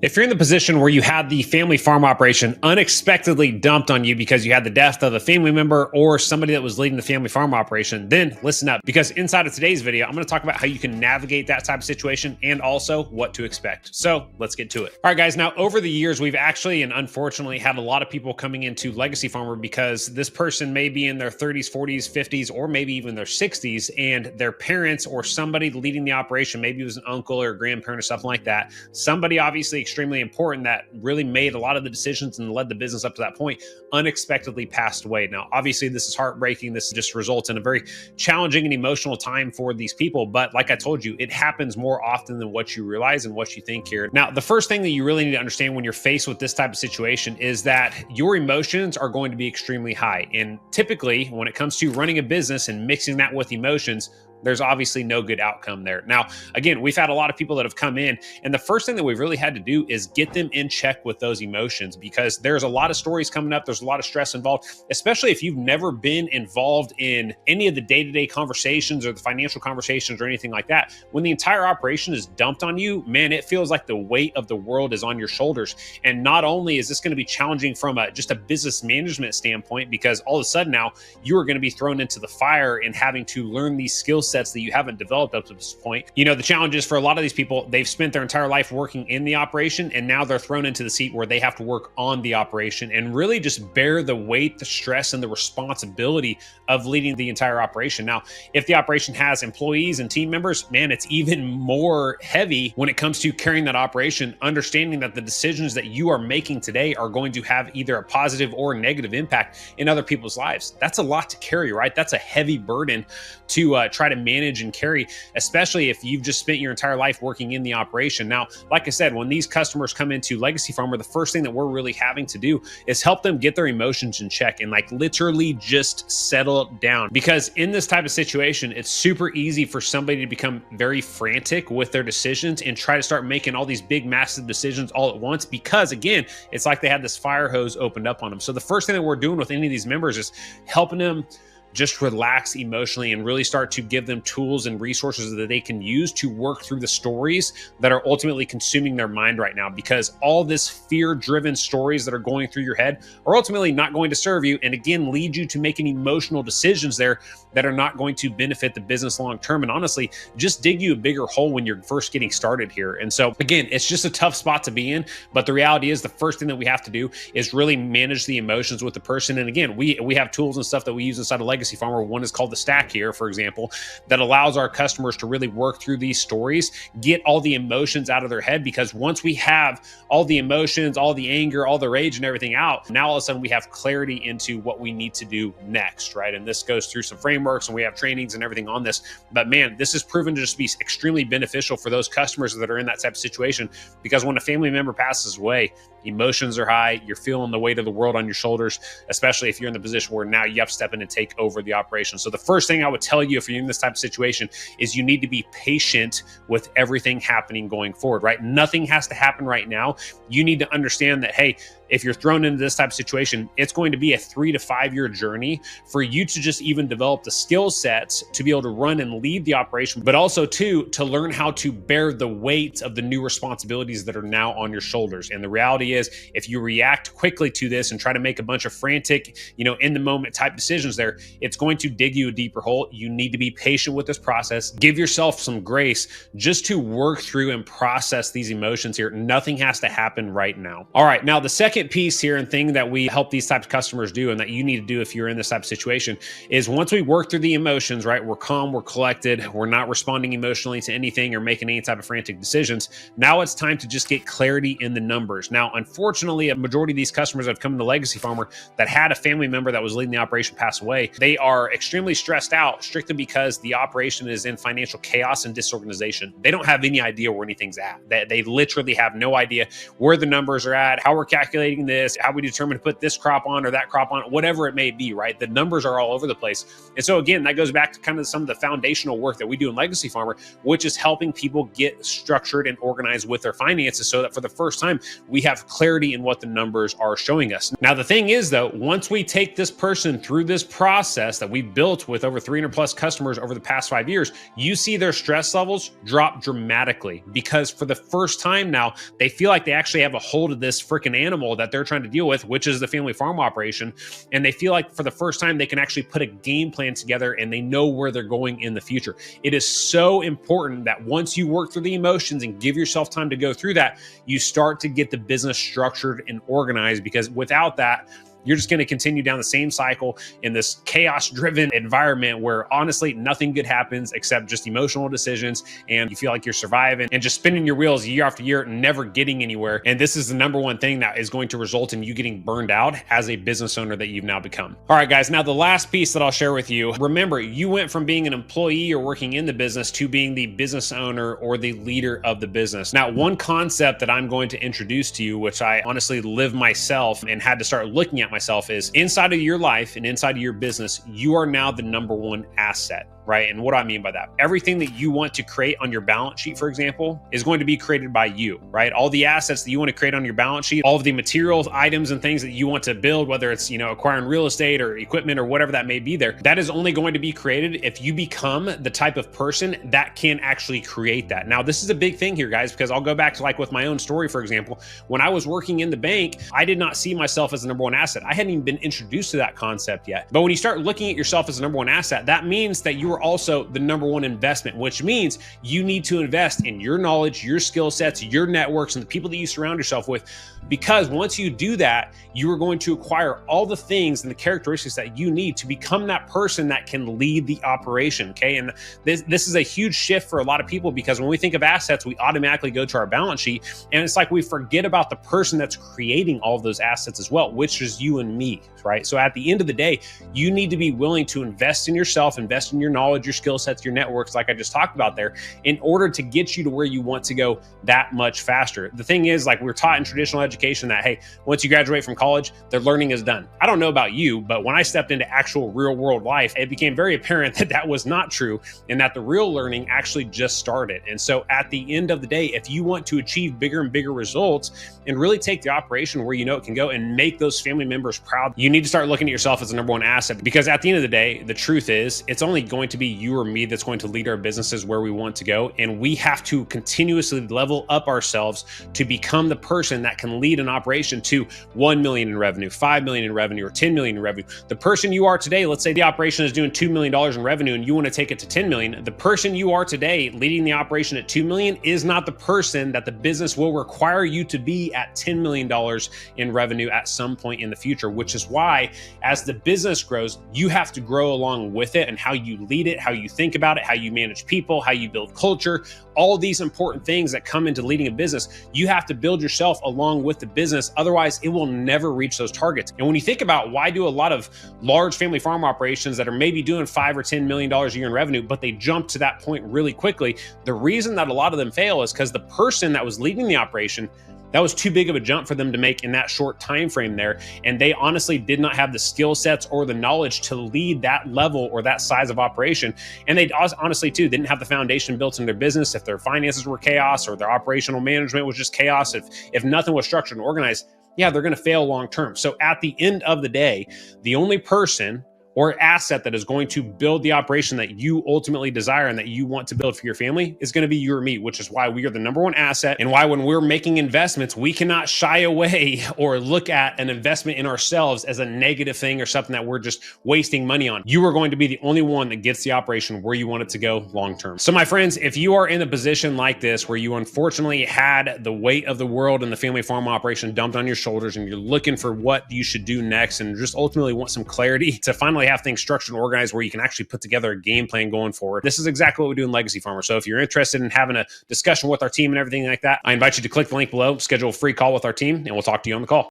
If you're in the position where you had the family farm operation unexpectedly dumped on you because you had the death of a family member or somebody that was leading the family farm operation, then listen up, because inside of today's video, I'm going to talk about how you can navigate that type of situation and also what to expect. So let's get to it. All right, guys. Now, over the years, we've actually and unfortunately had a lot of people coming into legacy farmer because this person may be in their 30s, 40s, 50s, or maybe even their 60s, and their parents or somebody leading the operation, maybe it was an uncle or a grandparent or something like that, somebody obviously extremely important that really made a lot of the decisions and led the business up to that point, unexpectedly passed away. Now, obviously, this is heartbreaking. This just results in a very challenging and emotional time for these people. But like I told you, it happens more often than what you realize and what you think here. Now, the first thing that you really need to understand when you're faced with this type of situation is that your emotions are going to be extremely high. And typically, when it comes to running a business and mixing that with emotions, there's obviously no good outcome there. Now, again, we've had a lot of people that have come in, and the first thing that we've really had to do is get them in check with those emotions, because there's a lot of stories coming up. There's a lot of stress involved, especially if you've never been involved in any of the day-to-day conversations or the financial conversations or anything like that. When the entire operation is dumped on you, man, it feels like the weight of the world is on your shoulders. And not only is this going to be challenging from just a business management standpoint, because all of a sudden now you are going to be thrown into the fire and having to learn these skill sets that you haven't developed up to this point. You know, the challenge is for a lot of these people, they've spent their entire life working in the operation, and now they're thrown into the seat where they have to work on the operation and really just bear the weight, the stress, and the responsibility of leading the entire operation. Now, if the operation has employees and team members, man, it's even more heavy when it comes to carrying that operation, understanding that the decisions that you are making today are going to have either a positive or negative impact in other people's lives. That's a lot to carry, right? That's a heavy burden to try to manage and carry, especially if you've just spent your entire life working in the operation. Now, like I said, when these customers come into Legacy Farmer, the first thing that we're really having to do is help them get their emotions in check and like literally just settle down. Because in this type of situation, it's super easy for somebody to become very frantic with their decisions and try to start making all these big, massive decisions all at once, because again, it's like they had this fire hose opened up on them. So the first thing that we're doing with any of these members is helping them just relax emotionally and really start to give them tools and resources that they can use to work through the stories that are ultimately consuming their mind right now. Because all this fear-driven stories that are going through your head are ultimately not going to serve you, and again, lead you to making emotional decisions there that are not going to benefit the business long-term, and honestly, just dig you a bigger hole when you're first getting started here. And so again, it's just a tough spot to be in, but the reality is the first thing that we have to do is really manage the emotions with the person. And again, we have tools and stuff that we use inside of Legacy Farmer. One is called the stack here, for example, that allows our customers to really work through these stories, get all the emotions out of their head, because once we have all the emotions, all the anger, all the rage and everything out, now all of a sudden we have clarity into what we need to do next, right? And this goes through some frameworks, and we have trainings and everything on this. But man, this is proven to just be extremely beneficial for those customers that are in that type of situation, because when a family member passes away, emotions are high, you're feeling the weight of the world on your shoulders, especially if you're in the position where now you have to step in and take over the operation. So the first thing I would tell you if you're in this type of situation is you need to be patient with everything happening going forward, right? Nothing has to happen right now. You need to understand that, hey, if you're thrown into this type of situation, it's going to be a 3 to 5 year journey for you to just even develop the skill sets to be able to run and lead the operation, but also to learn how to bear the weight of the new responsibilities that are now on your shoulders. And the reality is, if you react quickly to this and try to make a bunch of frantic, in the moment type decisions there, it's going to dig you a deeper hole. You need to be patient with this process. Give yourself some grace just to work through and process these emotions here. Nothing has to happen right now. All right, now the second piece here and thing that we help these types of customers do, and that you need to do if you're in this type of situation, is once we work through the emotions, right, we're calm, we're collected, we're not responding emotionally to anything or making any type of frantic decisions. Now it's time to just get clarity in the numbers. Now, unfortunately, a majority of these customers that have come to Legacy Farmer that had a family member that was leading the operation pass away, they are extremely stressed out strictly because the operation is in financial chaos and disorganization. They don't have any idea where anything's at. They literally have no idea where the numbers are at, how we're calculating calculating this, how we determine to put this crop on or that crop on, whatever it may be, right? The numbers are all over the place. And so again, that goes back to kind of some of the foundational work that we do in Legacy Farmer, which is helping people get structured and organized with their finances so that for the first time, we have clarity in what the numbers are showing us. Now, the thing is though, once we take this person through this process that we built with over 300 plus customers over the past 5 years, you see their stress levels drop dramatically because for the first time now, they feel like they actually have a hold of this freaking animal that they're trying to deal with, which is the family farm operation. And they feel like for the first time, they can actually put a game plan together and they know where they're going in the future. It is so important that once you work through the emotions and give yourself time to go through that, you start to get the business structured and organized, because without that, you're just going to continue down the same cycle in this chaos-driven environment where honestly, nothing good happens except just emotional decisions. And you feel like you're surviving and just spinning your wheels year after year, never getting anywhere. And this is the number one thing that is going to result in you getting burned out as a business owner that you've now become. All right, guys. Now, the last piece that I'll share with you, remember, you went from being an employee or working in the business to being the business owner or the leader of the business. Now, one concept that I'm going to introduce to you, which I honestly live myself and had to start looking at myself, is inside of your life and inside of your business, you are now the number one asset, right? And what do I mean by that? Everything that you want to create on your balance sheet, for example, is going to be created by you, right? All the assets that you want to create on your balance sheet, all of the materials, items, and things that you want to build, whether it's, acquiring real estate or equipment or whatever that may be there, that is only going to be created if you become the type of person that can actually create that. Now, this is a big thing here, guys, because I'll go back to like with my own story, for example, when I was working in the bank, I did not see myself as the number one asset. I hadn't even been introduced to that concept yet. But when you start looking at yourself as the number one asset, that means that you are also the number one investment, which means you need to invest in your knowledge, your skill sets, your networks, and the people that you surround yourself with. Because once you do that, you are going to acquire all the things and the characteristics that you need to become that person that can lead the operation. Okay. And this is a huge shift for a lot of people, because when we think of assets, we automatically go to our balance sheet. And it's like we forget about the person that's creating all of those assets as well, which is you and me, right? So at the end of the day, you need to be willing to invest in yourself, invest in your knowledge, your skill sets, your networks, like I just talked about there, in order to get you to where you want to go that much faster. The thing is, like we're taught in traditional education that, hey, once you graduate from college, the learning is done. I don't know about you, but when I stepped into actual real world life, it became very apparent that that was not true and that the real learning actually just started. And so at the end of the day, if you want to achieve bigger and bigger results and really take the operation where you know it can go and make those family members proud, you need to start looking at yourself as the number one asset. Because at the end of the day, the truth is, it's only going to be you or me that's going to lead our businesses where we want to go. And we have to continuously level up ourselves to become the person that can lead an operation to 1 million in revenue, 5 million in revenue, or 10 million in revenue. The person you are today, let's say the operation is doing $2 million in revenue and you want to take it to 10 million. The person you are today leading the operation at 2 million is not the person that the business will require you to be at $10 million in revenue at some point in the future, which is why as the business grows, you have to grow along with it, and how you lead it, how you think about it, how you manage people, how you build culture, all these important things that come into leading a business. You have to build yourself along with the business. Otherwise, it will never reach those targets. And when you think about why do a lot of large family farm operations that are maybe doing $5 or $10 million a year in revenue, but they jump to that point really quickly, the reason that a lot of them fail is because the person that was leading the operation, that was too big of a jump for them to make in that short time frame there. And they honestly did not have the skill sets or the knowledge to lead that level or that size of operation. And they honestly too didn't have the foundation built in their business. If their finances were chaos or their operational management was just chaos, if nothing was structured and organized, yeah, they're going to fail long term. So at the end of the day, the only person or asset that is going to build the operation that you ultimately desire and that you want to build for your family is going to be you or me, which is why we are the number one asset, and why when we're making investments, we cannot shy away or look at an investment in ourselves as a negative thing or something that we're just wasting money on. You are going to be the only one that gets the operation where you want it to go long term. So my friends, if you are in a position like this where you unfortunately had the weight of the world and the family farm operation dumped on your shoulders, and you're looking for what you should do next and just ultimately want some clarity to finally have things structured and organized where you can actually put together a game plan going forward, this is exactly what we do in Legacy Farmer. So if you're interested in having a discussion with our team and everything like that, I invite you to click the link below, schedule a free call with our team, and we'll talk to you on the call.